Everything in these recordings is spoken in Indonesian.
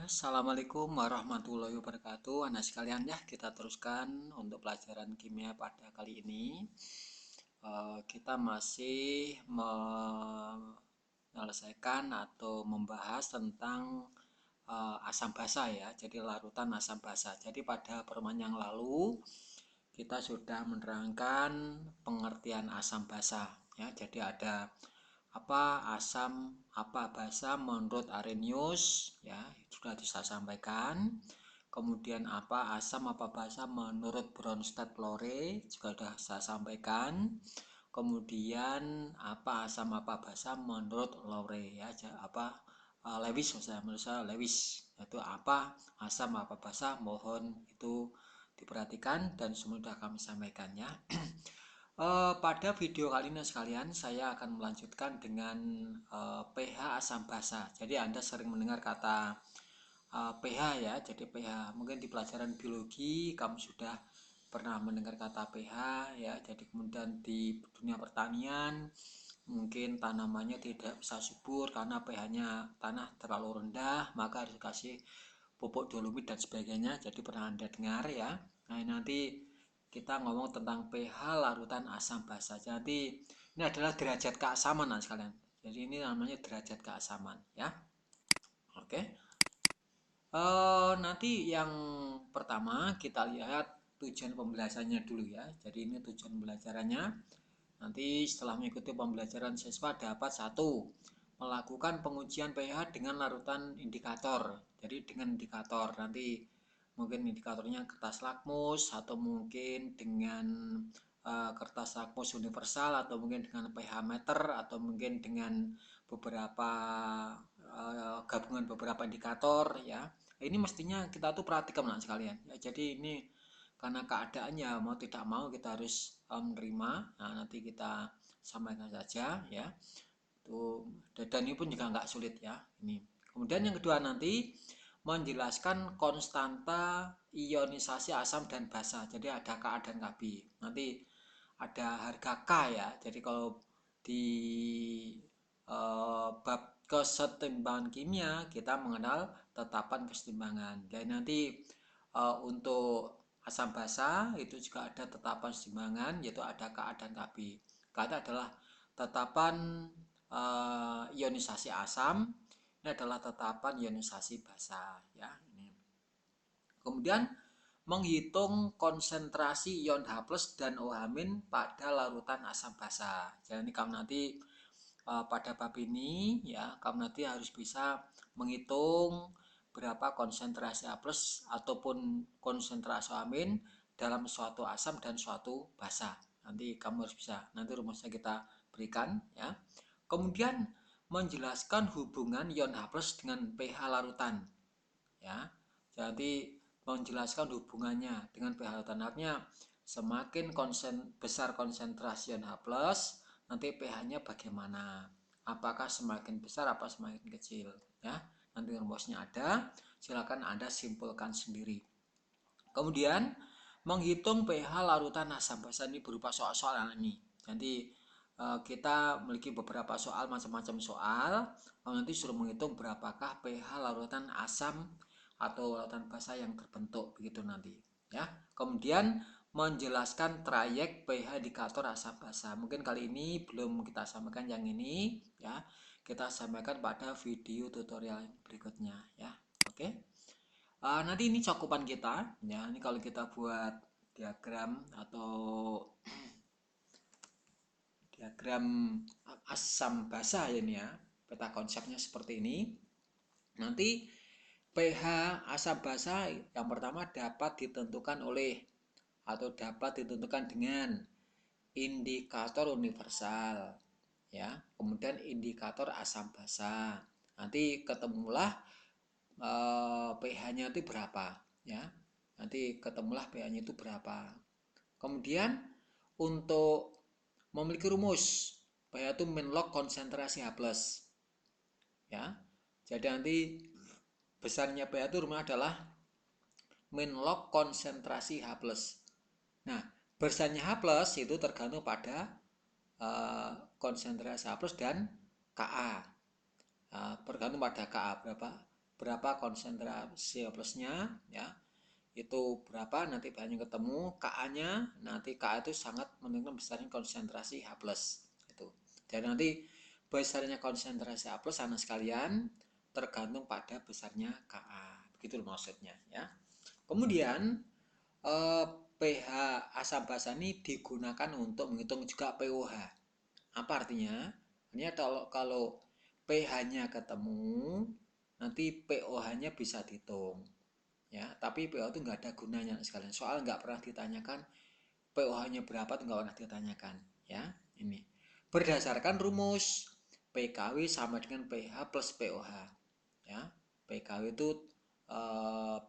Assalamualaikum warahmatullahi wabarakatuh. Anak sekalian ya, kita teruskan untuk pelajaran kimia pada kali ini. Kita masih menyelesaikan atau membahas tentang asam basa ya. Jadi larutan asam basa. Jadi pada pertemuan yang lalu kita sudah menerangkan pengertian asam basa ya. Jadi ada apa asam, apa basa menurut Arrhenius ya, sudah saya sampaikan. Kemudian apa asam, apa basa menurut Bronsted-Lowry juga sudah saya sampaikan. Kemudian apa asam, apa basa menurut Lowry ya, apa Lewis, menurut saya Lewis, itu apa asam, apa basa, mohon itu diperhatikan dan sudah kami sampaikan ya. Pada video kali ini sekalian, saya akan melanjutkan dengan pH asam basa. Jadi Anda sering mendengar kata pH ya. Jadi pH mungkin di pelajaran biologi kamu sudah pernah mendengar kata pH ya. Jadi kemudian di dunia pertanian mungkin tanamannya tidak bisa subur karena pH-nya tanah terlalu rendah, maka harus dikasih pupuk dolomit dan sebagainya. Jadi pernah Anda dengar ya. Nah, nanti kita ngomong tentang pH larutan asam basa. Jadi ini adalah derajat keasaman nah sekalian. Jadi ini namanya derajat keasaman ya. Oke. Nanti yang pertama kita lihat tujuan pembelajarannya dulu ya. Jadi ini tujuan pembelajarannya. Nanti setelah mengikuti pembelajaran siswa dapat satu melakukan pengujian pH dengan larutan indikator. Jadi dengan indikator nanti mungkin indikatornya kertas lakmus atau mungkin dengan kertas lakmus universal atau mungkin dengan pH meter atau mungkin dengan beberapa gabungan beberapa indikator ya. Ini mestinya kita tuh perhatikan lah sekalian ya. Jadi ini karena keadaannya mau tidak mau kita harus menerima. Nah, nanti kita sampaikan saja ya. Tuh, dan ini pun juga nggak sulit ya ini. Kemudian yang kedua nanti menjelaskan konstanta ionisasi asam dan basa. Jadi ada Ka dan Kb. Nanti ada harga K ya. Jadi kalau di bab kesetimbangan kimia kita mengenal tetapan kesetimbangan. Dan nanti untuk asam basa itu juga ada tetapan kesetimbangan, yaitu ada Ka dan Kb. Ka adalah tetapan ionisasi asam, ini adalah tetapan ionisasi basa ya ini. Kemudian menghitung konsentrasi ion H+ dan OH- pada larutan asam basa. Jadi kamu nanti pada bab ini ya, kamu nanti harus bisa menghitung berapa konsentrasi H+ ataupun konsentrasi OH- dalam suatu asam dan suatu basa. Nanti kamu harus bisa. Nanti rumusnya kita berikan ya. Kemudian menjelaskan hubungan ion H+ dengan pH larutan ya. Jadi menjelaskan hubungannya dengan pH larutan. Artinya semakin besar konsentrasi ion H+, nanti pH-nya bagaimana? Apakah semakin besar apa semakin kecil ya? Nanti rumusnya ada, silakan Anda simpulkan sendiri. Kemudian menghitung pH larutan asam basa ini berupa soal-soal ini. Nanti kita memiliki beberapa soal, macam-macam soal. Nanti suruh menghitung berapakah pH larutan asam atau larutan basa yang terbentuk begitu nanti ya. Kemudian menjelaskan trayek pH indikator asam basa. Mungkin kali ini belum kita sampaikan yang ini ya. Kita sampaikan pada video tutorial berikutnya ya. Oke. Nanti ini cakupan kita ya. Ini kalau kita buat diagram atau diagram asam basa ini ya, peta konsepnya seperti ini. Nanti pH asam basa yang pertama dapat ditentukan oleh atau dapat ditentukan dengan indikator universal ya, kemudian indikator asam basa. Nanti ketemulah pH-nya itu berapa ya. Nanti ketemulah pH-nya itu berapa. Kemudian untuk memiliki rumus pH itu min log konsentrasi H+. Ya. Jadi nanti besarnya pH itu rumusnya adalah min log konsentrasi H+. Nah, besarnya H+ itu tergantung pada konsentrasi H+ dan Ka. Bergantung pada Ka berapa berapa konsentrasi plusnya ya, itu berapa nanti pH-nya ketemu, Ka-nya nanti Ka itu sangat menentukan besarnya konsentrasi H+. Itu. Jadi nanti besarnya konsentrasi H+ anak sekalian tergantung pada besarnya Ka. Begitu maksudnya ya. Kemudian eh, pH asam basa ini digunakan untuk menghitung juga pOH. Apa artinya? Ini kalau pH-nya ketemu, nanti pOH-nya bisa dihitung. Ya, tapi pOH itu nggak ada gunanya sekalian. Soal nggak pernah ditanyakan pOH-nya berapa itu nggak pernah ditanyakan. Ya, ini berdasarkan rumus PKW sama dengan pH plus pOH. Ya, PKW itu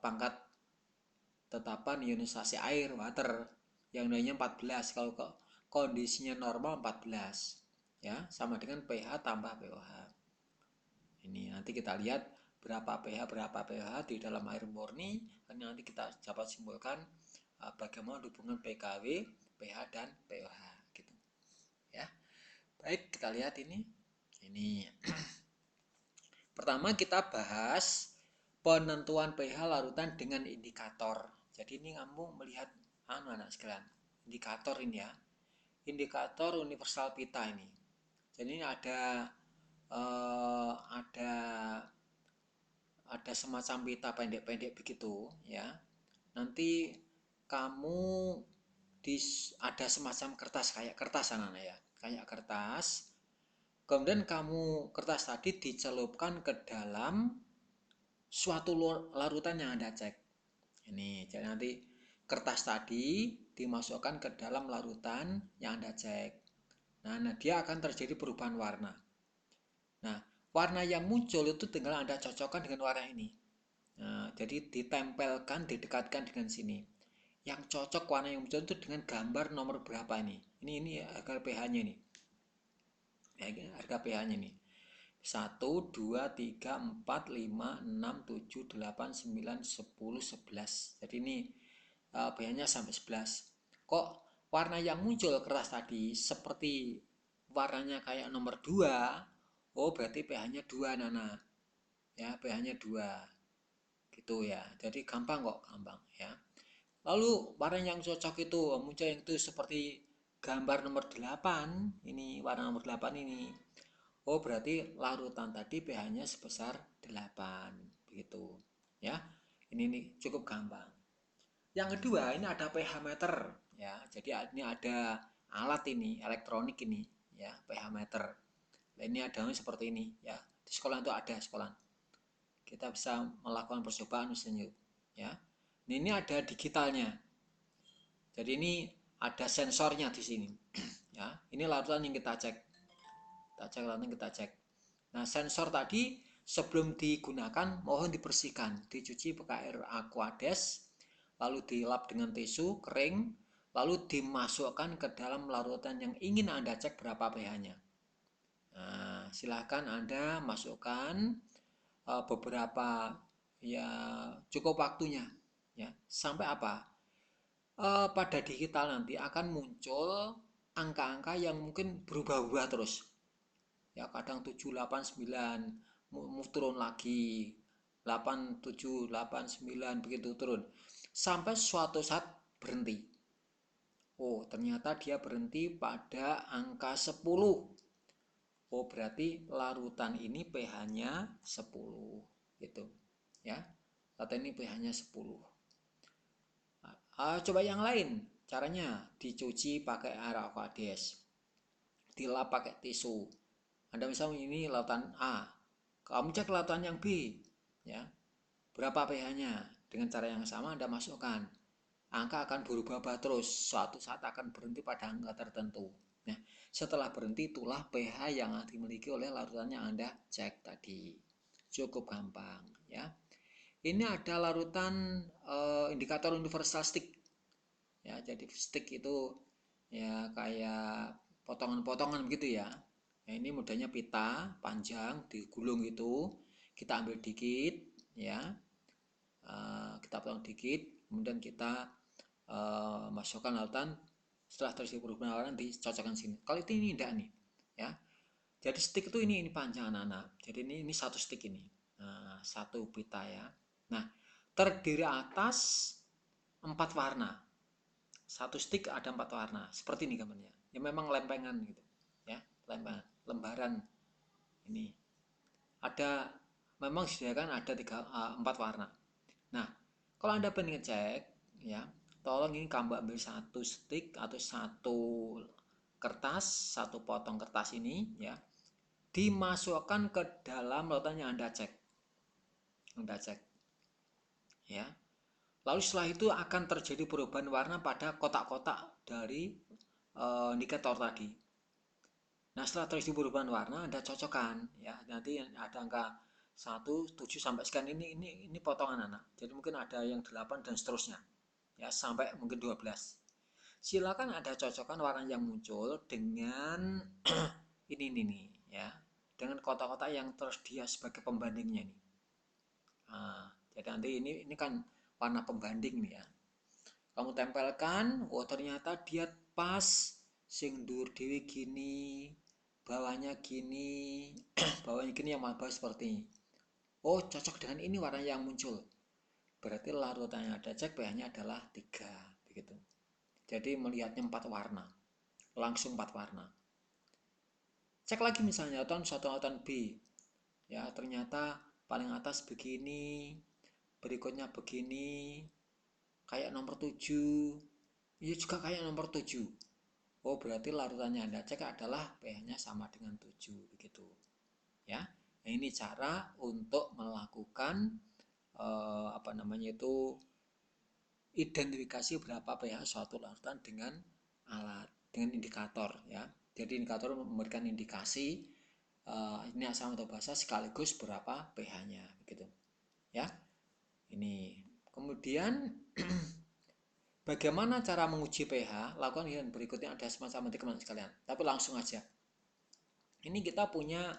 pangkat tetapan ionisasi air water yang nilainya 14, kalau kondisinya normal 14 ya, sama dengan pH tambah pOH. Ini nanti kita lihat berapa pH di dalam air murni, nanti kita dapat simpulkan bagaimana hubungan PKW, pH dan pOH gitu ya. Baik, kita lihat ini pertama kita bahas penentuan pH larutan dengan indikator. Jadi ini kamu melihat anak sekalian, indikator ini ya, indikator universal pita ini. Jadi ini ada semacam pita pendek-pendek begitu ya. Nanti kamu ada semacam kertas, kayak kertas anak-anak ya, kayak kertas. Kemudian kamu kertas tadi dicelupkan ke dalam suatu larutan yang Anda cek. Ini, jadi nanti kertas tadi dimasukkan ke dalam larutan yang Anda cek. Nah, dia akan terjadi perubahan warna. Nah, warna yang muncul itu tinggal Anda cocokkan dengan warna ini. Nah, jadi ditempelkan, didekatkan dengan sini. Yang cocok warna yang muncul itu dengan gambar nomor berapa ini. Ini harga pH-nya ini. Ya, harga pH-nya ini. 1, 2, 3, 4, 5, 6, 7, 8, 9, 10, 11. Jadi ini pH-nya sampai 11. Kok warna yang muncul keras tadi seperti warnanya kayak nomor 2? Oh, berarti pH-nya 2, Nana. Ya, pH-nya 2. Gitu ya. Jadi gampang kok, gampang ya. Lalu warna yang cocok itu muncul yang itu seperti gambar nomor 8. Ini warna nomor 8 ini. Oh, berarti larutan tadi pH-nya sebesar 8. Begitu. Ya. Ini cukup gampang. Yang kedua, ini ada pH meter ya. Jadi ini ada alat ini, elektronik ini ya, pH meter. Nah, ini adanya seperti ini ya. Di sekolah itu ada sekolah. Kita bisa melakukan percobaan misalnya ya. Ini ada digitalnya. Jadi ini ada sensornya di sini ya. Ini larutan yang kita cek. Kita cek. Nah, sensor tadi sebelum digunakan mohon dibersihkan, dicuci pakai air Aquades, lalu dilap dengan tisu kering, lalu dimasukkan ke dalam larutan yang ingin Anda cek berapa pH-nya. Nah, silahkan Anda masukkan beberapa ya, cukup waktunya ya, sampai apa? Pada digital nanti akan muncul angka-angka yang mungkin berubah-ubah terus. Ya, kadang 7, 8, 9, turun lagi. 8, 7, 8, 9, begitu turun. Sampai suatu saat berhenti. Oh, ternyata dia berhenti pada angka 10. Oh, berarti larutan ini pH-nya 10. Gitu. Ya. Larutan ini pH-nya 10. Coba yang lain. Caranya dicuci pakai air Aquades. Dilap pakai tisu. Anda misalnya ini lautan A, kamu cek lautan yang B, ya, berapa pH-nya? Dengan cara yang sama Anda masukkan. Angka akan berubah-ubah terus, suatu saat akan berhenti pada angka tertentu. Nah, setelah berhenti itulah pH yang dimiliki oleh larutan yang Anda cek tadi. Cukup gampang, ya. Ini ada larutan indikator universal stick. Ya, jadi stick itu ya kayak potongan-potongan begitu ya. Nah, ini modelnya pita panjang digulung gitu. Kita ambil dikit ya. Kita potong dikit, kemudian kita masukkan larutan. Setelah terjadi perubahan larutan dicocokkan sini. Kalau ini tidak nih, ya. Jadi stick itu ini panjang anak-anak. Jadi ini satu stick ini. Nah, 1 pita ya. Nah, terdiri atas 4 warna. 1 stick ada 4 warna. Seperti ini gambarnya. Ya memang lempengan gitu. Ya, lempengan, lembaran ini. Ada memang disediakan ada 4 warna. Nah, kalau Anda pengen ngecek ya, tolong ini kamu ambil 1 stick atau 1 kertas, 1 potong kertas ini ya, dimasukkan ke dalam larutan yang Anda cek. Anda cek. Ya. Lalu setelah itu akan terjadi perubahan warna pada kotak-kotak dari indikator tadi. Nah, setelah terjadi perubahan warna, Anda cocokkan ya. Nanti ada angka 1, 7 sampai sekian ini potongan anak. Jadi mungkin ada yang 8 dan seterusnya. Ya, sampai mungkin 12. Silakan Anda cocokkan warna yang muncul dengan ini nih ya. Dengan kotak-kotak yang tersedia sebagai pembandingnya nih. Nah, jadi nanti ini kan warna pembanding nih ya. Kamu tempelkan, oh ternyata dia pas, sing dur dewi gini, bawahnya gini, bawahnya gini, yang bawah seperti ini. Oh cocok dengan ini warna yang muncul. Berarti larutan yang ada cek pH-nya adalah 3 begitu. Jadi melihatnya 4 warna, langsung 4 warna. Cek lagi misalnya lautan B, ya ternyata paling atas begini, berikutnya begini, kayak nomor 7, iya juga kayak nomor 7. Oh berarti larutannya Anda cek adalah pH-nya sama dengan 7 begitu. Ya. Nah, ini cara untuk melakukan identifikasi berapa pH suatu larutan dengan alat, dengan indikator ya. Jadi indikator memberikan indikasi ini asam atau basa sekaligus berapa pH-nya begitu. Ya. Ini. Kemudian bagaimana cara menguji pH? Lakukan yang berikutnya, ada semacam teman sekalian. Tapi langsung aja. Ini kita punya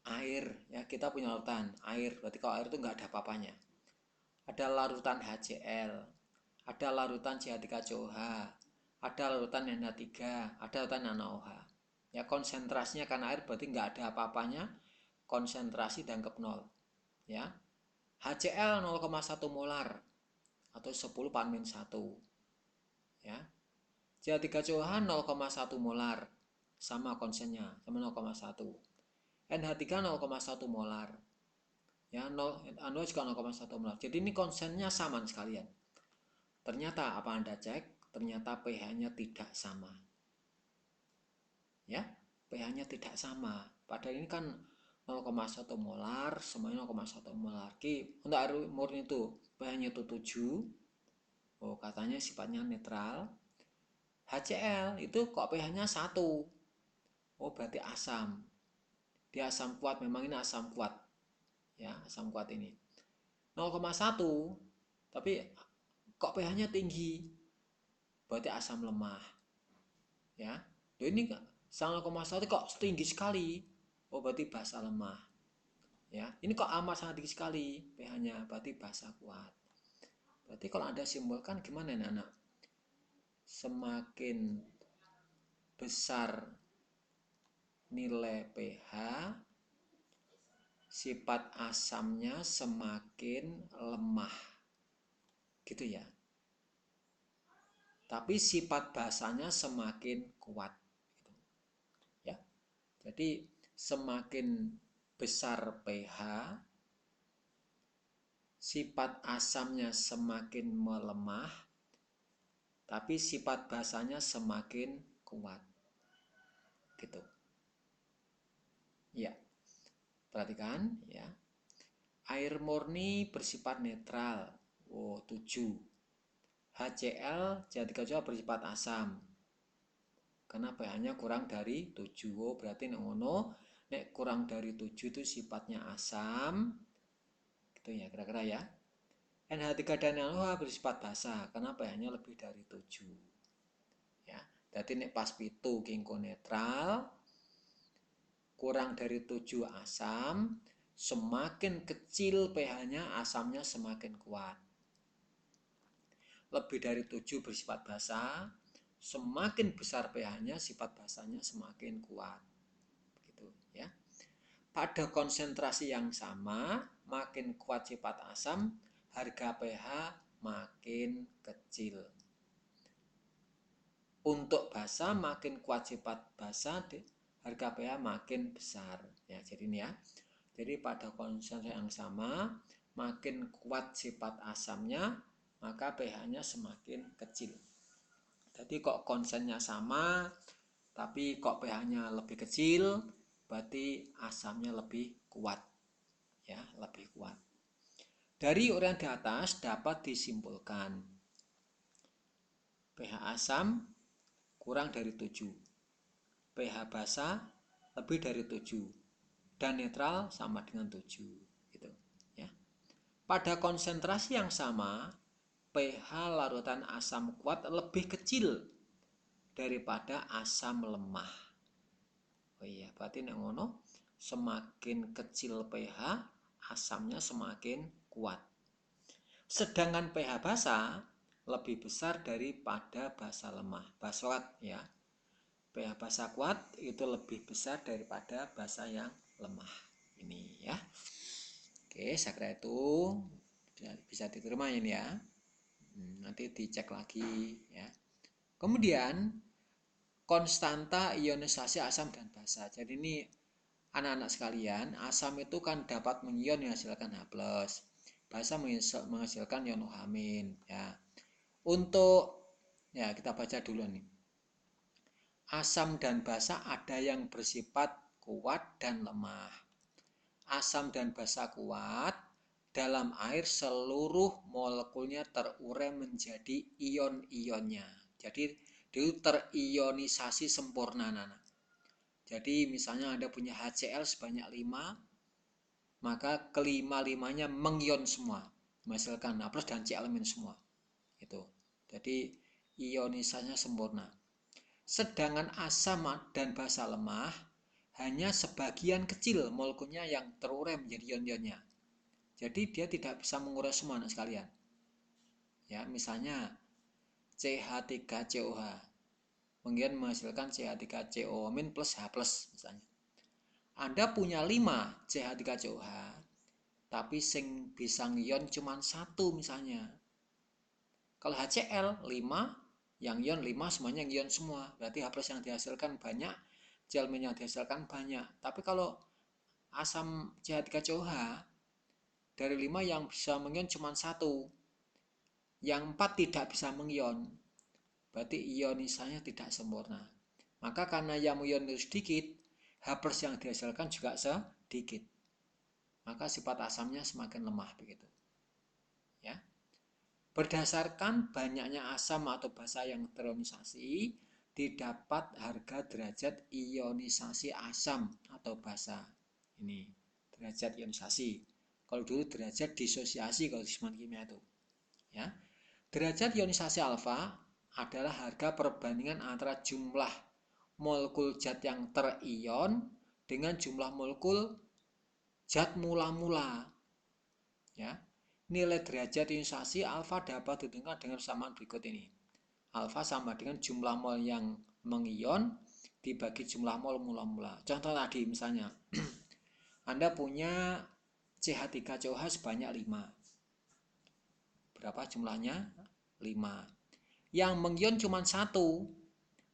air ya, kita punya larutan air. Berarti kalau air itu nggak ada apa-apanya. Ada larutan HCl, ada larutan CH3COH, ada larutan NH3, ada larutan NaOH. Ya konsentrasinya karena air berarti nggak ada apa-apanya, konsentrasi dianggap 0. Ya. HCl 0,1 molar atau 10 / 1. Ya. CH3COH 0,1 molar, sama konsennya, sama 0,1. NH3 0,1 molar. Ya, NaOH juga 0,1 molar. Jadi ini konsennya sama sekalian. Ternyata apa Anda cek? Ternyata pH-nya tidak sama. Ya, pH-nya tidak sama. Padahal ini kan 0,1 molar, semuanya 0,1 molar. Untuk air murni itu pH-nya itu 7. Oh, katanya sifatnya netral. HCl itu kok pH-nya 1. Oh, berarti asam. Dia asam kuat, memang ini asam kuat. Ya, asam kuat ini. 0,1. Tapi kok pH-nya tinggi? Berarti asam lemah. Ya. Ini 0,1 kok tinggi sekali. Oh, berarti basa lemah. Ya. Ini kok amat sangat tinggi sekali pH-nya, berarti basa kuat. Berarti kalau Anda simbolkan gimana nih anak? Semakin besar nilai pH, sifat asamnya semakin lemah. Gitu ya. Tapi sifat basanya semakin kuat. Ya. Jadi semakin besar pH, sifat asamnya semakin melemah, tapi sifat basanya semakin kuat. Gitu. Ya. Perhatikan ya. Air murni bersifat netral. Oh, 7. HCl CH3COH bersifat asam. Karena pH-nya kurang dari 7. Oh, berarti nek kurang dari 7 itu sifatnya asam. Gitu ya, kira-kira ya. NH3 dan NaOH bersifat basa karena pH-nya lebih dari 7. Ya. Jadi nek pas pitu kingko netral, kurang dari 7 asam, semakin kecil pH-nya, asamnya semakin kuat. Lebih dari 7 bersifat basa, semakin besar pH-nya, sifat basanya semakin kuat. Begitu ya. pada konsentrasi yang sama, makin kuat sifat asam, harga pH makin kecil. Untuk basa makin kuat sifat basa, harga pH makin besar. Ya, jadi ini ya. Jadi pada konsentrasi yang sama, makin kuat sifat asamnya, maka pH-nya semakin kecil. Jadi kok konsennya sama, tapi kok pH-nya lebih kecil, berarti asamnya lebih kuat. Ya, lebih kuat. Dari uraian di atas dapat disimpulkan pH asam kurang dari 7, pH basa lebih dari 7, dan netral sama dengan 7 gitu ya. Pada konsentrasi yang sama, pH larutan asam kuat lebih kecil daripada asam lemah. Oh iya, berarti nek ngono semakin kecil pH, asamnya semakin kuat. Sedangkan pH basa lebih besar daripada basa lemah. Basa kuat ya. pH basa kuat itu lebih besar daripada basa yang lemah. Ini ya. Oke, saya kira itu bisa diterima ini ya. Nanti dicek lagi ya. Kemudian konstanta ionisasi asam dan basa. Jadi ini anak-anak sekalian, asam itu kan dapat mengion menghasilkan H+, basa menghasilkan ion OH-, ya. Untuk ya kita baca dulu nih. Asam dan basa ada yang bersifat kuat dan lemah. Asam dan basa kuat, dalam air seluruh molekulnya terurai menjadi ion-ionnya. Jadi itu terionisasi sempurna, Nana. Jadi misalnya Anda punya HCl sebanyak 5, maka kelima-limanya mengion semua, menghasilkan H+ dan Cl- semua. Itu. Jadi ionisasinya sempurna. Sedangkan asam dan basa lemah hanya sebagian kecil molekulnya yang terurai menjadi ion-ionnya. Jadi dia tidak bisa mengurai semua anak sekalian. Ya, misalnya CH3COH mengion menghasilkan CH3CO- plus H+ misalnya. Anda punya 5 CH3COH, tapi sing bisa ngion cuma 1 misalnya. Kalau HCl 5, yang ion 5 semuanya ngion semua. Berarti H+ yang dihasilkan banyak, Cl- yang dihasilkan banyak. Tapi kalau asam CH3COH dari 5 yang bisa mengion cuma 1, yang 4 tidak bisa mengion. Berarti ionisasinya tidak sempurna. Maka karena yang mengion itu sedikit, H+ yang dihasilkan juga sedikit. Maka sifat asamnya semakin lemah begitu. Ya. Berdasarkan banyaknya asam atau basa yang terionisasi, didapat harga derajat ionisasi asam atau basa. Ini derajat ionisasi. Kalau dulu derajat disosiasi kalau di kimia itu. Ya. Derajat ionisasi alfa adalah harga perbandingan antara jumlah molekul zat yang terion dengan jumlah molekul zat mula-mula. Ya. Nilai derajat ionisasi alfa dapat ditentukan dengan persamaan berikut ini. Alfa sama dengan jumlah mol yang mengion dibagi jumlah mol mula-mula. Contoh tadi misalnya, Anda punya CH3COH sebanyak 5. Berapa jumlahnya? 5. Yang mengion cuma 1,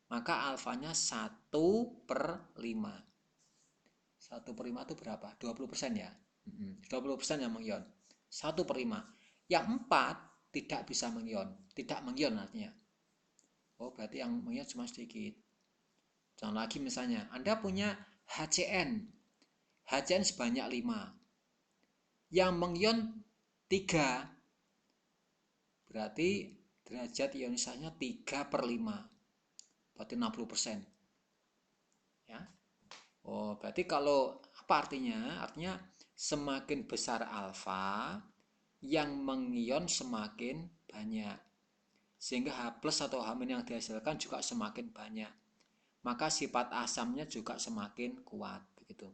maka alfanya 1/5. 1/5 itu berapa? 20% ya? 20% yang mengion. 1/5. Yang 4 tidak bisa mengion. Tidak mengion artinya. Oh, berarti yang mengion cuma sedikit. Contoh lagi misalnya, Anda punya HCN. HCN sebanyak 5. Yang mengion 3. Berarti derajat ionisasinya 3/5. Berarti 60%. Ya. Oh, berarti kalau apa artinya? Artinya semakin besar alfa, yang mengion semakin banyak. Sehingga H+ atau H- yang dihasilkan juga semakin banyak. Maka sifat asamnya juga semakin kuat begitu.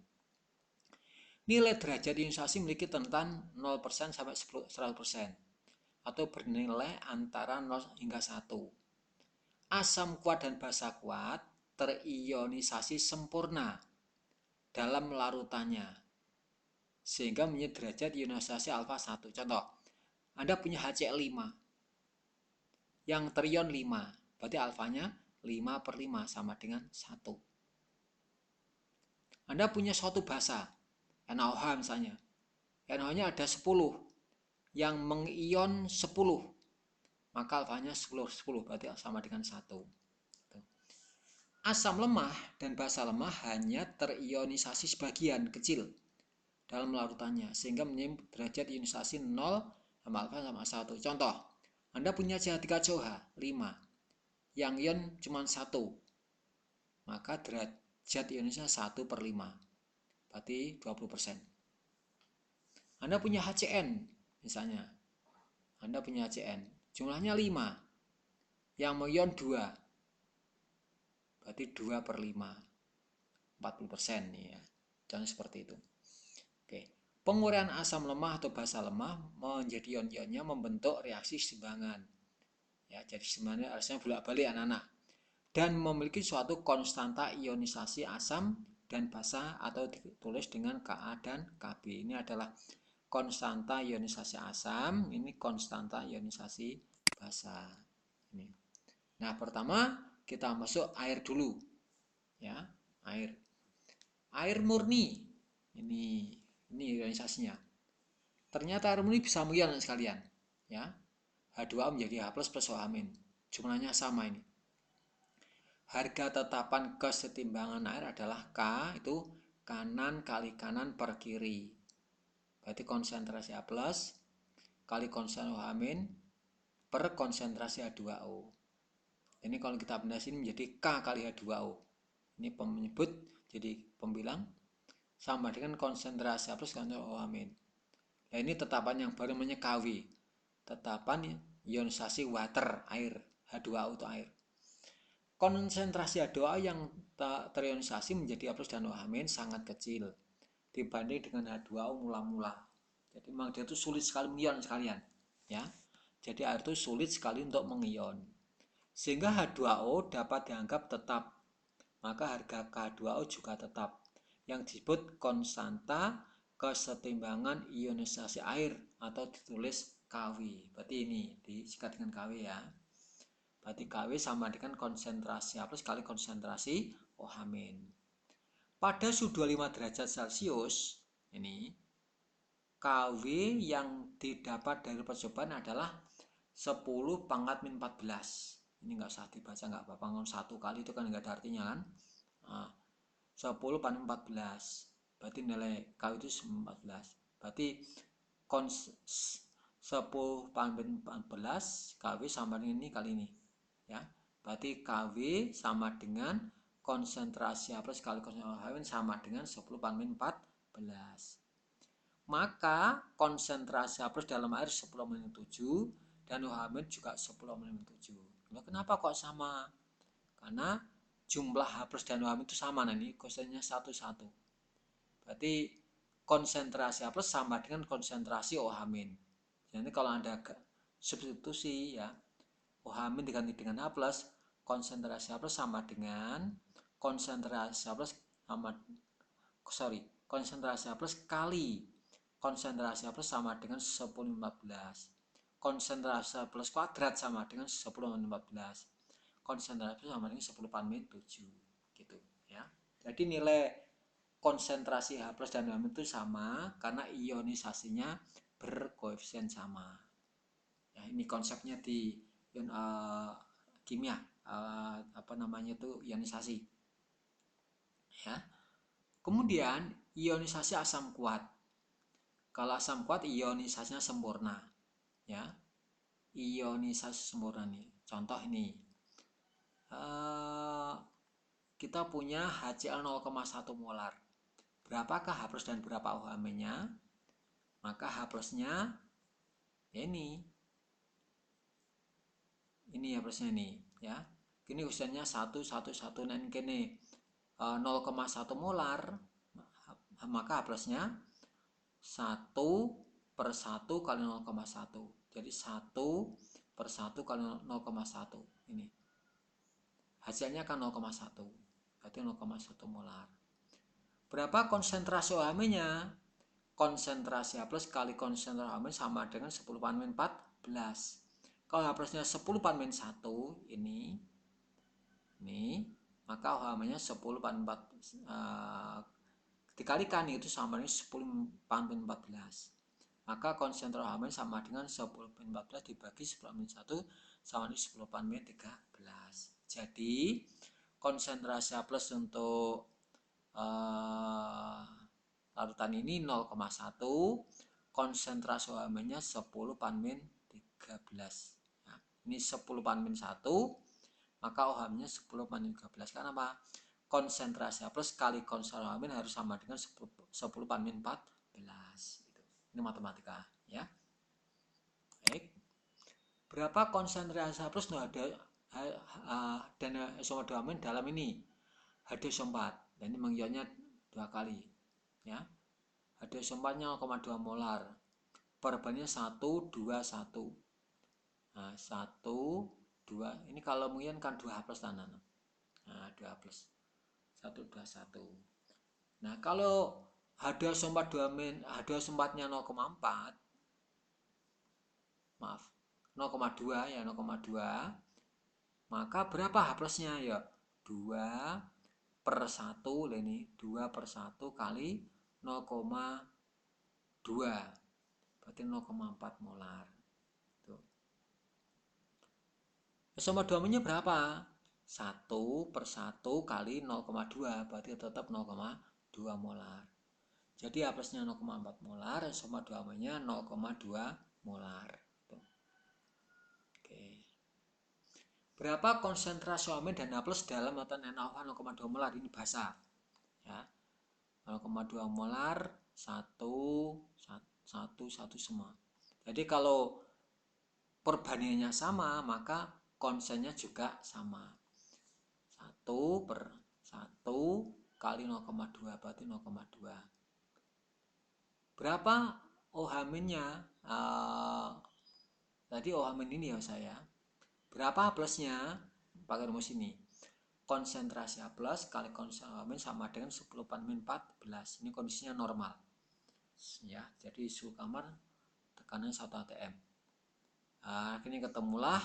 Nilai derajat ionisasi memiliki tentang 0% sampai 100% atau bernilai antara 0 hingga 1. Asam kuat dan basa kuat terionisasi sempurna dalam larutannya. sehingga menjadi derajat ionisasi alfa 1. Contoh, Anda punya HCl5 yang terion 5, berarti alfanya 5/5 sama dengan 1. Anda punya suatu basa, NaOH misalnya, NaOH-nya ada 10 yang mengion 10, maka alfanya 10 berarti sama dengan 1. Asam lemah dan basa lemah hanya terionisasi sebagian kecil dalam larutannya, sehingga menjadi derajat ionisasi 0 sama alfa sama 1. Contoh, Anda punya CH3COH 5 yang ion cuma 1, maka derajat ionisnya 1/5, berarti 20%. Anda punya HCN misalnya, Anda punya HCN jumlahnya 5 yang mengion 2, berarti 2/5, 40% nih ya. Contoh seperti itu. Oke. Penguraian asam lemah atau basa lemah menjadi ion-ionnya membentuk reaksi keseimbangan. Ya, jadi sebenarnya harusnya bolak-balik anak-anak. Dan memiliki suatu konstanta ionisasi asam dan basa atau ditulis dengan Ka dan Kb. Ini adalah konstanta ionisasi asam, ini konstanta ionisasi basa. Ini. Nah, pertama kita masuk air dulu. Ya, air. Air murni. Ini ionisasinya. Ternyata air murni bisa mengion sekalian. Ya. H2O menjadi H+ plus OH-. Jumlahnya sama ini. Harga tetapan kesetimbangan air adalah K itu kanan kali kanan per kiri. Berarti konsentrasi H+ kali konsentrasi OH- per konsentrasi H2O. Ini kalau kita aplikasikan menjadi K kali H2O. Ini penyebut jadi pembilang sama dengan konsentrasi H+ konsentrasi OH-. Nah, ini tetapan yang baru namanya KW. Tetapan ionisasi water, air. H2O itu air. Konsentrasi H2O yang terionisasi menjadi H+ dan OH- sangat kecil dibanding dengan H2O mula-mula. Jadi memang dia itu sulit sekali mengion sekalian, ya. Jadi air itu sulit sekali untuk mengion. Sehingga H2O dapat dianggap tetap. Maka harga K2O juga tetap. Yang disebut konstanta kesetimbangan ionisasi air atau ditulis KW. Berarti ini disingkat dengan KW ya. Berarti KW sama dengan konsentrasi H+ kali konsentrasi OH-. Pada suhu 25 derajat Celcius ini KW yang didapat dari percobaan adalah 10⁻⁴. Ini nggak usah dibaca, nggak apa-apa, 1 kali itu kan nggak ada artinya kan. Nah, 10⁻⁴. Berarti nilai KW itu 14. Berarti 10⁻⁴ KW sama dengan ini kali ini. Ya, berarti KW sama dengan konsentrasi H+ kali konsentrasi OH sama dengan 10⁻⁴. Maka konsentrasi H+ dalam air 10⁻⁷ dan OH- juga 10⁻⁷. Nah, kenapa kok sama? Karena jumlah H+ dan OH- itu sama. Nah, ini kosennya 1:1. Berarti konsentrasi H+ sama dengan konsentrasi OH-. Jadi kalau Anda substitusi ya, OH- diganti dengan H+, konsentrasi H+ sama dengan konsentrasi H+ konsentrasi H+ kali konsentrasi H+ sama dengan 10⁻⁴. Konsentrasi H+ kuadrat sama dengan 10⁻⁴. Konsentrasi sama dengan 10⁻⁷. Gitu ya. Jadi nilai konsentrasi H+ dan OH itu sama karena ionisasinya berkoefisien sama. Ya, ini konsepnya di kimia, apa namanya itu, ionisasi. Ya. Kemudian ionisasi asam kuat. Kalau asam kuat ionisasinya sempurna, ya. Ionisasi sempurna nih. Contoh ini. Kita punya HCl 0,1 molar. Berapakah H+ dan berapa OH-nya? Maka H+-nya ya ini. Ini H+-nya nih, ya. Ini usianya 1 dan kene 0,1 molar, maka H+-nya 1/1 kali 0,1. Jadi 1/1 kali 0,1. Ini hasilnya kan 0,1. Berarti 0,1 molar. Berapa konsentrasi OH-nya? konsentrasi H plus kali konsentrasi OH- sama dengan 10 min 14. Kalau H plusnya 10 min 1 ini, maka OH-nya 10 min 4 dikalikan itu sama dengan 10 min 14. Maka konsentrasi OH- sama dengan 10 min 14 dibagi 10 min 1 sama dengan 10 min 13. Jadi konsentrasi H plus untuk larutan ini 0,1, konsentrasi OH-nya 10 min 13. Nah, ini 10 min 1, maka OH-nya 10 min 13. Karena apa? Konsentrasi H plus kali konsentrasi OH- harus sama dengan 10 min 14. Ini matematika ya. Baik. Berapa konsentrasi H plus dan SO2 dalam ini? H2SO4. Dan ini mengionnya 2 kali ya. H2SO4-nya 0,2 molar. Perbannya 1 2 1. Nah, 1 2. Ini kalau mengion kan 2H plus tanah. Nah, 2H plus. 1 2 1. Nah, kalau H2SO4-nya 0,4. Maaf. 0,2 ya, 0,2. Maka berapa H plusnya ya? 2 per 1 ini 2 per 1 kali 0,2 berarti 0,4 molar. Tuh. SO2-nya berapa? 1 per 1 kali 0,2 berarti tetap 0,2 molar. Jadi H plusnya 0,4 molar, SO2-nya 0,2 molar. Tuh. Oke. Berapa konsentrasi OH- dan H plus dalam lautan NaOH 0,2 molar? Ini basa. Ya. 0,2 molar 1 semua. Jadi kalau perbandingannya sama, maka konsennya juga sama. 1 per 1 kali 0,2 berarti 0,2. Berapa OH-nya? Tadi OH- ini ya saya. Berapa plusnya? Pakai rumus ini. Konsentrasi H plus kali konsentrasi sama dengan 10 min 14. Ini kondisinya normal. Ya, jadi suhu kamar tekanan 1 atm. Akhirnya ketemulah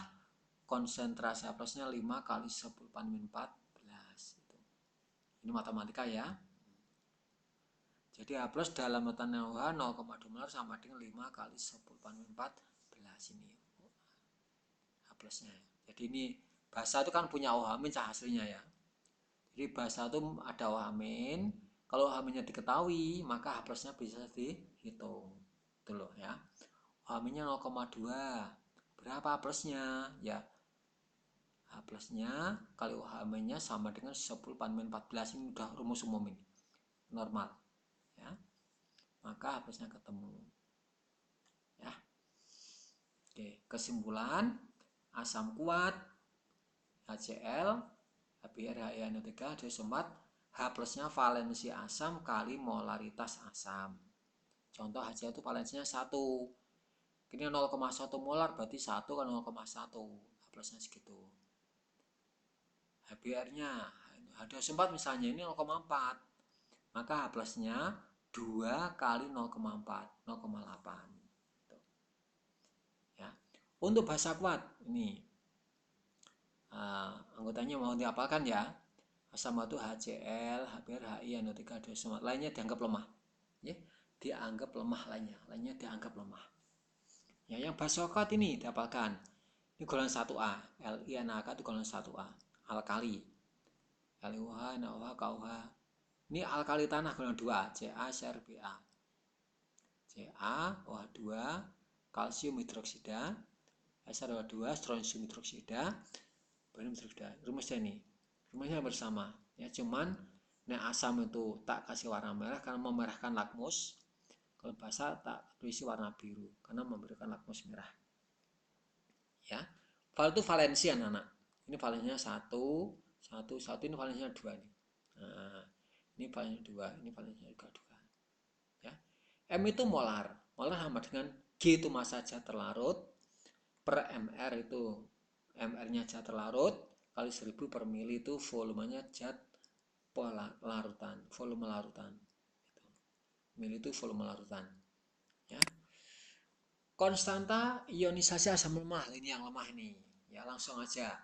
konsentrasi H plusnya 5 kali 10 min 14. Ini matematika ya. Jadi H plus dalam lautan NaOH 0,2 molar sama dengan 5 kali 10 min 14 ini. H plusnya. Jadi ini basa itu kan punya OH- hasilnya ya. Jadi basa itu ada OH-. Kalau OH-nya diketahui, maka H plusnya bisa dihitung. Itu loh ya. OH-nya 0,2. Berapa H plusnya? Ya, H plusnya kali OH-nya sama dengan 10 min 14. Ini udah rumus umum ini. Normal. Ya. Maka H plusnya ketemu. Ya. Oke, kesimpulan asam kuat HCl HBr HINO3 H2SO4 H plusnya valensi asam kali molaritas asam. Contoh HCl itu valensinya 1. Ini 0,1 molar berarti 1 kan 0,1. H plusnya segitu. HBr-nya H2SO4 misalnya ini 0,4. Maka H plusnya 2 kali 0,4 0,8. Ya. Untuk basa kuat ini anggotanya mau diapalkan ya. Asam batu HCl, HBr, HI, NO3, H2SO4. Lainnya dianggap lemah. Ya, dianggap lemah lainnya dianggap lemah. Ya, yang basa kuat ini diapalkan. Ini golongan 1A, LiNaK itu golongan 1A, alkali. LiOH, NaOH, KOH. Ini alkali tanah golongan 2, CaCrBa. CaOH2, kalsium hidroksida, SrO2, strontium hidroksida, barium hidroksida. Rumusnya ini. Rumusnya bersama. Ya, cuman asam itu tak kasih warna merah karena memerahkan lakmus. Kalau basa tak berisi warna biru karena memberikan lakmus merah. Ya, val itu valensi anak-anak. Ini valensinya 1, 1, 1. Ini valensinya 2 nih. Nah, ini valensinya 2, ini valensinya juga 2. Ya. M itu molar. Molar sama dengan G itu massa zat terlarut per mr itu mr-nya zat terlarut kali 1000 per mili itu volumenya zat larutan, volume larutan. Mili itu volume larutan. Ya. Konstanta ionisasi asam lemah, ini yang lemah ini. Ya, langsung aja.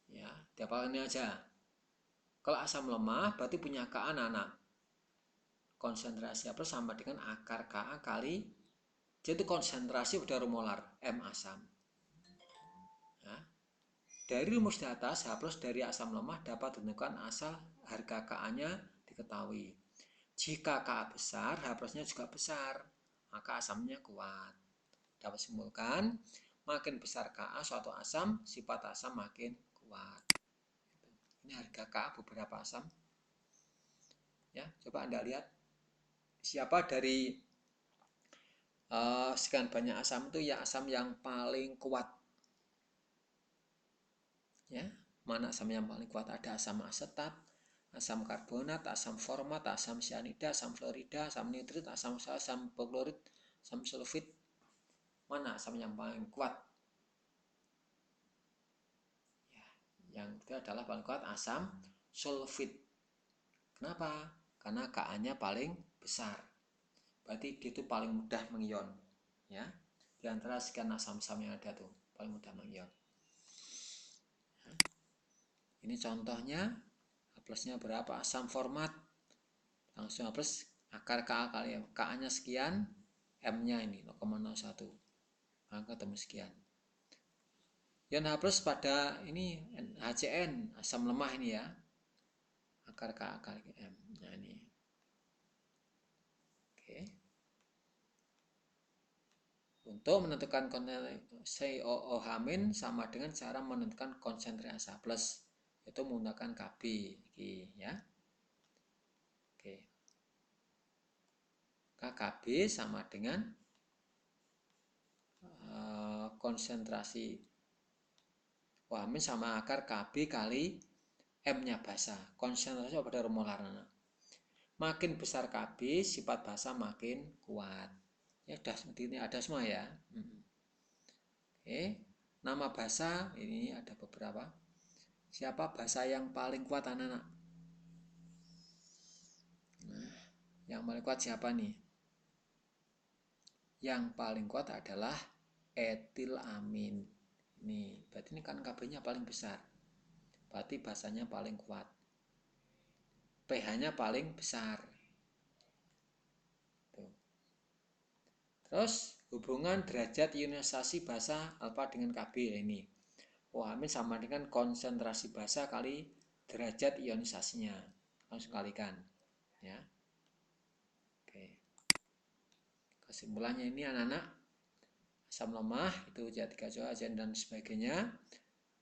Ya, dihafal ini aja. Kalau asam lemah berarti punya Ka anak-anak. Konsentrasi apa sama dengan akar Ka kali J itu konsentrasi udara molar M asam. Ya. Dari rumus di atas, H plus dari asam lemah dapat ditentukan asal harga Ka-nya diketahui. Jika Ka besar, H plusnya juga besar, maka asamnya kuat. Dapat simpulkan, makin besar Ka suatu asam, sifat asam makin kuat. Ini harga Ka beberapa asam. Ya, coba Anda lihat siapa dari sekian banyak asam itu ya asam yang paling kuat. Ya, mana asam yang paling kuat? Ada asam asetat, asam karbonat, asam format, asam cyanida, asam fluorida, asam nitrit, asam hipoklorit, asam sulfit. Mana asam yang paling kuat? Ya, yang itu adalah paling kuat asam sulfit. Kenapa? Karena Ka-nya paling besar. Berarti dia itu paling mudah mengion. Ya, di antara sekian asam-asam yang ada tuh paling mudah mengion. Ini contohnya, H plusnya berapa? Asam format. Langsung H plus akar Ka kali Ka-nya sekian, M-nya ini 0,01. Maka ketemu sekian. Ion H plus pada ini HCN, asam lemah ini ya. Akar Ka kali M. Nah ini. Oke. Untuk menentukan COOH- sama dengan cara menentukan konsentrasi H plus, yaitu menggunakan Kb ya. Oke. Kb sama dengan konsentrasi OH- sama akar Kb kali M-nya basa. Konsentrasi pada molar. Makin besar Kb, sifat basa makin kuat. Ya sudah seperti ini ada semua ya. Oke, nama basa ini ada beberapa. Siapa basa yang paling kuat anak-anak? Nah, yang paling kuat siapa nih? Yang paling kuat adalah etilamin. Nih, berarti ini kan Kb-nya paling besar. Berarti basanya paling kuat. pH-nya paling besar. Tuh. Terus hubungan derajat ionisasi basa alfa dengan Kb ini. OH- sama dengan konsentrasi basa kali derajat ionisasinya. Langsung kalikan, ya. Oke. Kesimpulannya ini anak-anak, asam lemah itu C3CO, azen dan sebagainya.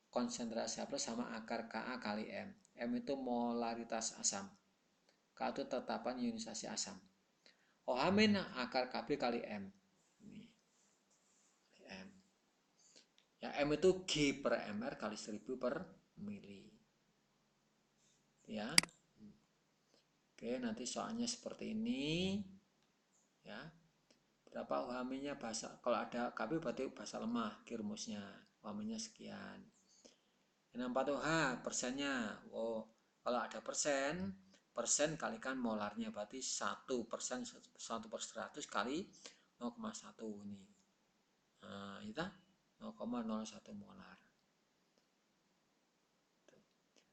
Konsentrasi H plus sama akar Ka kali M. M itu molaritas asam. K itu tetapan ionisasi asam. OH- akar Kb kali M. Ini. M. Ya, M itu G per mR kali 1000 per mili. Ya. Oke, nanti soalnya seperti ini. Ya. Berapa OH-nya basa? Kalau ada Kb berarti basa lemah, rumusnya. OH-nya sekian. N4OH persennya. Oh, kalau ada persen kalikan molarnya berarti 1%, 1/100 kali 0,1 ini. Nah, itu 0,01 molar.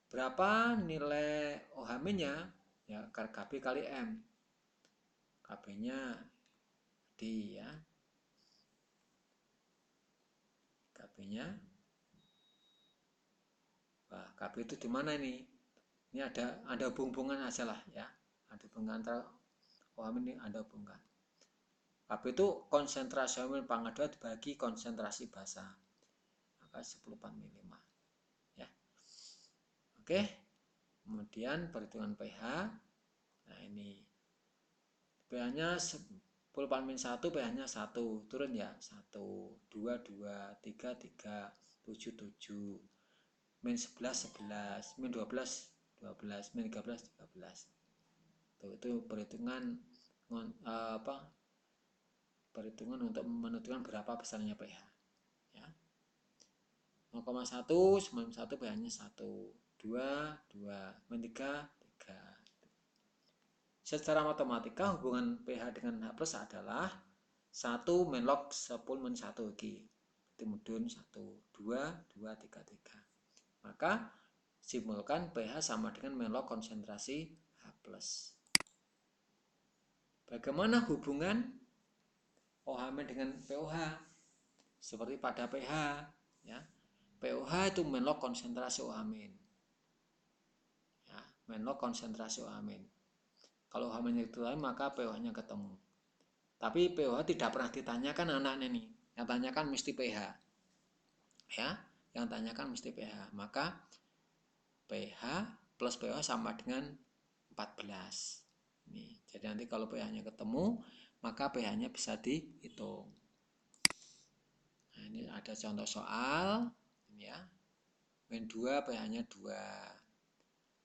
Berapa nilai OH-nya? Ya, Kb kali M. Kb-nya D ya. Kb-nya. Wah, Kb itu di mana ini? Ini ada hubungan aja lah ya. Ada hubungan antara OH ini ada hubungan. Kb itu konsentrasi OH pangkat 2 dibagi konsentrasi basa. Maka 10/4 mili. Ya. Oke. Kemudian perhitungan pH. Nah, ini pH-nya 10/1 pH-nya 1, turun ya. 1, 2, 2, 3, 3, 7, 7, min 11, 11, min 12, 12, min 13, 13. Tuh, itu perhitungan perhitungan untuk menentukan berapa besarnya pH. Ya. 0,1, 91 pH-nya 1, 2, 2, min 3, 3. Secara matematika hubungan pH dengan H plus adalah 1 min log 10 min 1 iki. Kemudian 1, 2, 2, 3, 3. Maka simpulkan pH sama dengan min log konsentrasi H plus. Bagaimana hubungan OH- dengan POH? Seperti pada pH, ya. POH itu min log konsentrasi OH-. Ya, min log konsentrasi OH-. Kalau OH- itu lain maka POH-nya ketemu. Tapi POH tidak pernah ditanyakan anaknya nih. Yang tanyakan mesti pH. Ya, yang tanyakan mesti pH. Maka pH plus pOH sama dengan 14. Ini. Jadi nanti kalau pH-nya ketemu, maka pH-nya bisa dihitung. Nah, ini ada contoh soal, ini ya. Min 2 pH-nya 2.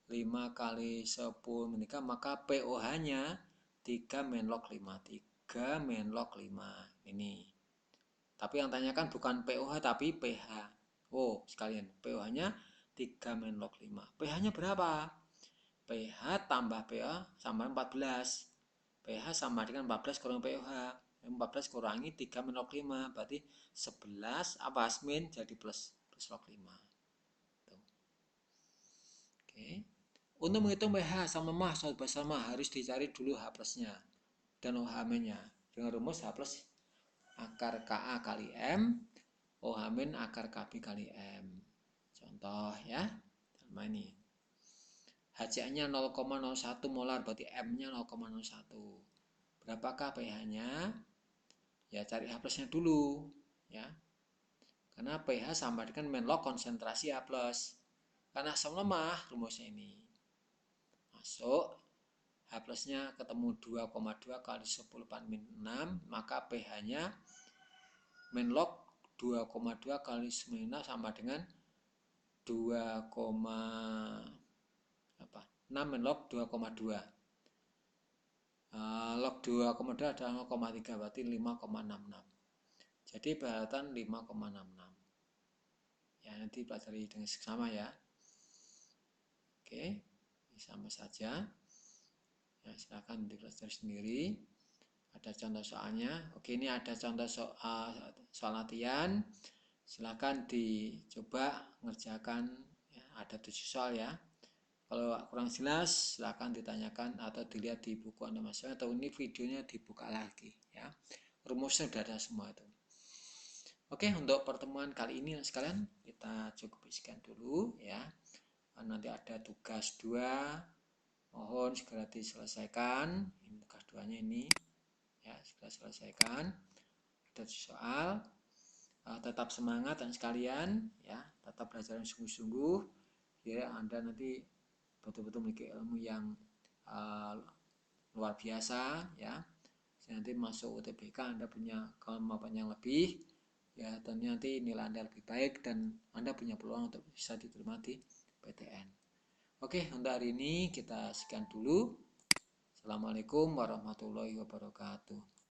5 kali 10 min 3, maka POH-nya 3 min log 5. 3 min log 5. Ini. Tapi yang tanyakan bukan POH tapi pH. Oh, sekalian. POH-nya 3 min log 5. pH-nya berapa? pH tambah pH sama 14. pH sama dengan 14 kurang pOH. 14 kurangi 3 min log 5. Berarti 11 apa min jadi plus log 5. Tuh. Oke. Untuk menghitung pH sama mah sobat sama harus dicari dulu H plusnya dan OH-nya. Dengan rumus H plus akar Ka kali M, OH- akar Kb kali M. Contoh ya. Sama ini. HCl-nya 0,01 molar, berarti M-nya 0,01. Berapakah pH-nya? Ya cari H plusnya dulu, ya. Karena pH sama dengan min log konsentrasi H plus. Karena asam lemah rumusnya ini. Masuk H plusnya ketemu 2,2 kali 10 pan min 6, maka pH-nya min log 2,2 kali 9 sama dengan 2,6 min log 2,2. Log 2,2 adalah 0,3, berarti 5,66. Jadi perhatian 5,66. Ya, nanti pelajari dengan seksama ya. Oke, ini sama saja. Ya, silakan dipelajari sendiri. Ada contoh soalnya. Oke, ini ada contoh soal latihan. Silakan dicoba ngerjakan. Ya, ada 7 soal ya. Kalau kurang jelas silakan ditanyakan atau dilihat di buku Anda masing atau ini videonya dibuka lagi ya. Rumusnya sudah ada semua itu. Oke, untuk pertemuan kali ini sekalian kita cukup sekian dulu ya. Nanti ada tugas 2, mohon segera diselesaikan. Ini tugas 2-nya ini ya, segera selesaikan. Ada soal. Tetap semangat dan sekalian ya, tetap belajar sungguh-sungguh biar Anda nanti betul-betul memiliki ilmu yang luar biasa ya. Nanti masuk UTBK Anda punya kemampuan yang lebih ya, dan nanti nilai Anda lebih baik dan Anda punya peluang untuk bisa diterima di PTN. Oke, untuk hari ini kita sekian dulu. Assalamualaikum warahmatullahi wabarakatuh.